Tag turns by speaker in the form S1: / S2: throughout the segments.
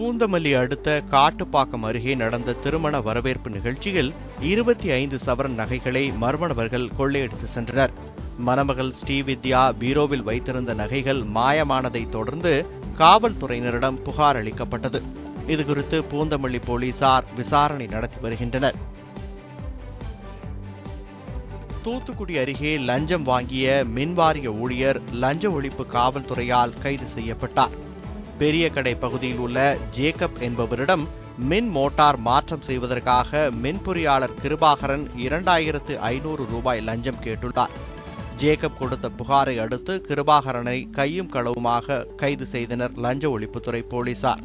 S1: பூந்தமல்லி அடுத்த காட்டுப்பாக்கம் அருகே நடந்த திருமண வரவேற்பு நிகழ்ச்சியில் 25 சவரன் நகைகளை மர்ம நபர்கள் கொள்ளையடித்து சென்றனர். மணமகள் ஸ்ரீவித்யா பீரோவில் வைத்திருந்த நகைகள் மாயமானதை தொடர்ந்து காவல்துறையினரிடம் புகார் அளிக்கப்பட்டது. இதுகுறித்து பூந்தமல்லி போலீசார் விசாரணை நடத்தி வருகின்றனர். தூத்துக்குடி அருகே லஞ்சம் வாங்கிய மின்வாரிய ஊழியர் லஞ்ச ஒழிப்பு காவல்துறையால் கைது செய்யப்பட்டார். பெரிய கடை பகுதியில் உள்ள ஜேக்கப் என்பவரிடம் மின் மோட்டார் மாற்றம் செய்வதற்காக மின்பொறியாளர் கிருபாகரன் 2500 ரூபாய் லஞ்சம் கேட்டுள்ளார். ஜேக்கப் கொடுத்த புகாரை அடுத்து கிருபாகரனை கையும் களவுமாக கைது செய்தனர் லஞ்ச ஒழிப்புத்துறை போலீசார்.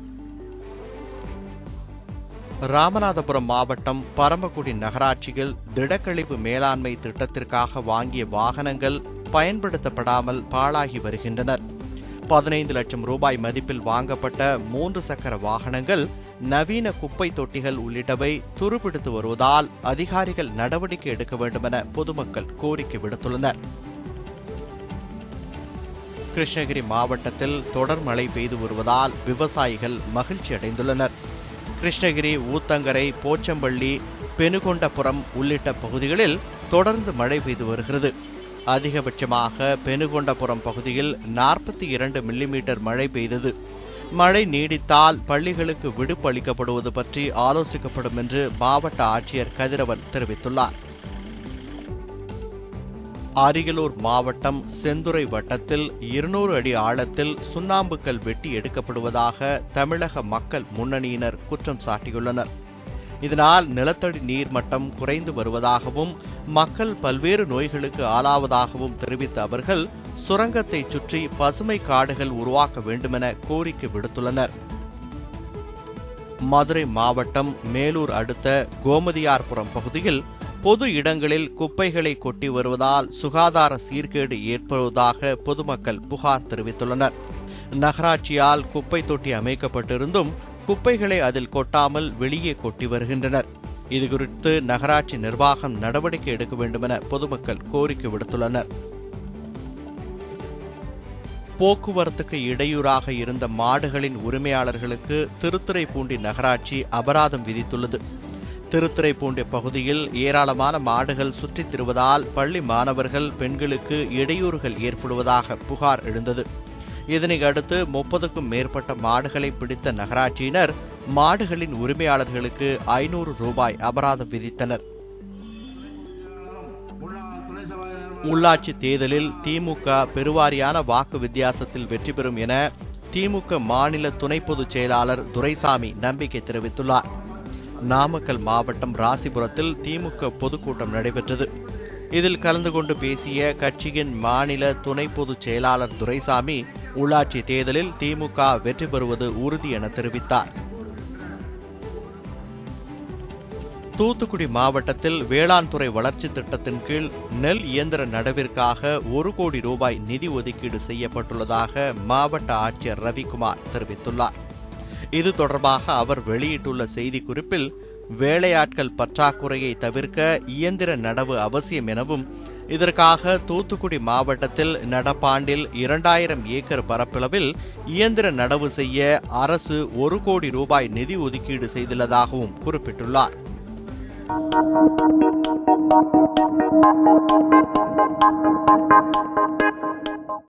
S1: ராமநாதபுரம் மாவட்டம் பரமக்குடி நகராட்சியில் திடக்கழிவு மேலாண்மை திட்டத்திற்காக வாங்கிய வாகனங்கள் பயன்படுத்தப்படாமல் பாழாகி வருகின்றனர். 15 லட்சம் ரூபாய் மதிப்பில் வாங்கப்பட்ட 3 சக்கர வாகனங்கள், நவீன குப்பை தொட்டிகள் உள்ளிட்டவை துருப்பிடித்து வருவதால் அதிகாரிகள் நடவடிக்கை எடுக்க வேண்டுமென பொதுமக்கள் கோரிக்கை விடுத்துள்ளனர். கிருஷ்ணகிரி மாவட்டத்தில் தொடர் மழை பெய்து வருவதால் விவசாயிகள் மகிழ்ச்சி அடைந்துள்ளனர். கிருஷ்ணகிரி, ஊத்தங்கரை, போச்சம்பள்ளி, பெனுகொண்டபுரம் உள்ளிட்ட பகுதிகளில் தொடர்ந்து மழை பெய்து வருகிறது. அதிகபட்சமாக பெனுகொண்டபுரம் பகுதியில் 42 மில்லிமீட்டர் மழை பெய்தது. மழை நீடித்தால் பள்ளிகளுக்கு விடுப்பு அளிக்கப்படுவது பற்றி ஆலோசிக்கப்படும் என்று மாவட்ட ஆட்சியர் கதிரவன் தெரிவித்துள்ளார். அரியலூர் மாவட்டம் செந்துறை வட்டத்தில் 200 அடி ஆழத்தில் சுண்ணாம்புக்கல் வெட்டி எடுக்கப்படுவதாக தமிழக மக்கள் முன்னணியினர் குற்றம் சாட்டியுள்ளனர். இதனால் நிலத்தடி நீர் மட்டம் குறைந்து வருவதாகவும் மக்கள் பல்வேறு நோய்களுக்கு ஆளாவதாகவும் தெரிவித்த அவர்கள் சுரங்கத்தை சுற்றி பசுமை காடுகள் உருவாக்க வேண்டுமென கோரிக்கை விடுத்துள்ளனர். மதுரை மாவட்டம் மேலூர் அடுத்த கோமதியார்புரம் பகுதியில் பொது இடங்களில் குப்பைகளை கொட்டி வருவதால் சுகாதார சீர்கேடு ஏற்படுவதாக பொதுமக்கள் புகார் தெரிவித்துள்ளனர். நகராட்சியால் குப்பை தொட்டி அமைக்கப்பட்டிருந்தும் குப்பைகளை அதில் கொட்டாமல் வெளியே கொட்டி வருகின்றனர். இதுகுறித்து நகராட்சி நிர்வாகம் நடவடிக்கை எடுக்க வேண்டுமென பொதுமக்கள் கோரிக்கை விடுத்துள்ளனர். போக்குவரத்துக்கு இடையூறாக இருந்த மாடுகளின் உரிமையாளர்களுக்கு திருத்துறைப்பூண்டி நகராட்சி அபராதம் விதித்துள்ளது. திருத்துறைப்பூண்டி பகுதியில் ஏராளமான மாடுகள் சுற்றித் திரிவதால் பள்ளி மாணவர்கள், பெண்களுக்கு இடையூறுகள் ஏற்படுவதாக புகார் எழுந்தது. இதனை அடுத்து 30க்கும் மேற்பட்ட மாடுகளை பிடித்த நகராட்சியினர் மாடுகளின் உரிமையாளர்களுக்கு 500 ரூபாய் அபராதம் விதித்தனர். உள்ளாட்சி தேர்தலில் திமுக பெருவாரியான வாக்கு வித்தியாசத்தில் வெற்றி பெறும் என திமுக மாநில துணை பொதுச் செயலாளர் துரைசாமி நம்பிக்கை தெரிவித்துள்ளார். நாமக்கல் மாவட்டம் ராசிபுரத்தில் திமுக பொதுக்கூட்டம் நடைபெற்றது. இதில் கலந்து கொண்டு பேசிய கட்சியின் மாநில துணை பொதுச் செயலாளர் துரைசாமி, உள்ளாட்சி தேர்தலில் திமுக வெற்றி பெறுவது உறுதி என தெரிவித்தார். தூத்துக்குடி மாவட்டத்தில் வேளாண் துறை வளர்ச்சி திட்டத்தின் கீழ் நெல் இயந்திர நடவிற்காக 1 கோடி ரூபாய் நிதி ஒதுக்கீடு செய்யப்பட்டுள்ளதாக மாவட்ட ஆட்சியர் ரவிக்குமார் தெரிவித்துள்ளார். இது தொடர்பாக அவர் வெளியிட்டுள்ள செய்திக்குறிப்பில், வேலையாட்கள் பற்றாக்குறையை தவிர்க்க இயந்திர நடவு அவசியம் எனவும், இதற்காக தூத்துக்குடி மாவட்டத்தில் நடப்பாண்டில் 2000 ஏக்கர் பரப்பளவில் இயந்திர நடவு செய்ய அரசு 1 கோடி ரூபாய் நிதி ஒதுக்கீடு செய்துள்ளதாகவும் குறிப்பிட்டுள்ளார்.